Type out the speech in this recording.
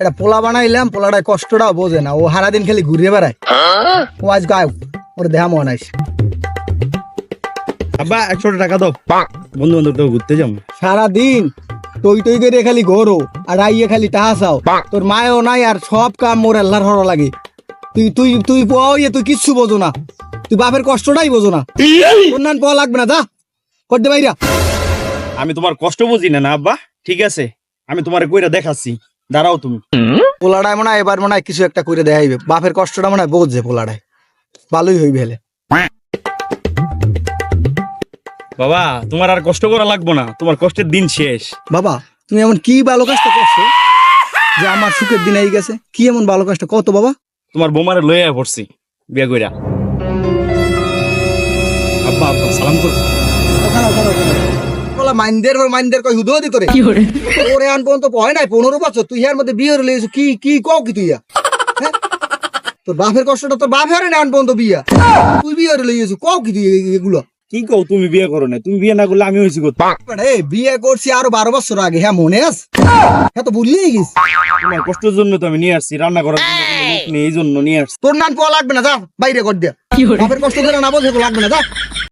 এটা পোলা বানাইলাম, পোলাটায় কষ্টটাও বোঝে না, ও সারাদিন খালি ঘুরিয়ে বেড়ায়। ও আজ গায়ক, ওর দেহা মন আইছে। আব্বা 100 টাকা দাও, বন্ধু বান্ধব তো ঘুরতে যাবো। সারাদিন টই টই করে খালি ঘোরো আর আইয়ে খালি টাহা চাও। তোর মায়ও নাই আর সব কাম মোর আল্লাহর হর লাগে। তুই তুই তুই পোয়া তুই কিচ্ছু বোঝো না, তুই বাপের কষ্টটাই বোঝো না। তোর নান পোয়া লাগবে না, যা করতে বাইরা। আমি তোমার কষ্ট বুঝি না না আব্বা, ঠিক আছে আমি তোমারে কইরা দেখাচ্ছি, দাঁড়াও তুমি। পোলাটায় মনে হয় এবার মনে হয় কিছু একটা করে দেখাইবে, বাপের কষ্টটা মনে হয় বোঝে পোলাটায়, ভালোই হইবে হেলে। বাবা তোমার আর কষ্ট করা লাগবো না, তোমার কষ্টের দিন শেষ। বাবা তুমি এমন কি ভালো কাজটা করছো যে আমার সুখের দিন এই গেছে? কি এমন ভালো কাজটা কত বাবা? তোমার বোমারে লইয়া পড়ছি বিয়া কইরা। আব্বা আব্বা সালাম কর। মাইন্দের কই হুদো দি তোরে ওরে আন পর্যন্ত পয় নাই 15 বছর, তুই এর মধ্যে বিয়ে হইলো কি কি কও কি তুই? হ্যাঁ তোর বাপের কষ্টটা তোর বাপ হারে না আন পর্যন্ত বিয়া, তুই বিয়ে হইলো কও কি তুই এগুলো? কি কও তুমি বিয়ে করো না? তুমি বিয়ে না করলে আমি হইছি কত? বিয়ে করছি আরো 12 বছর আগে, হ্যাঁ মনে আছে? হ্যাঁ তো ভুলিয়ে গেছি। তোমার কষ্টের জন্য তো আমি নিয়ে আসছি, রান্না করার জন্য কোনো লোক নেই, এই জন্য নিয়ে আসছি। তোর নান পোয়া লাগবে না, যা বাইরে কর দিয়া। বাপের কষ্ট করে না বোঝে লাগবে না, যা।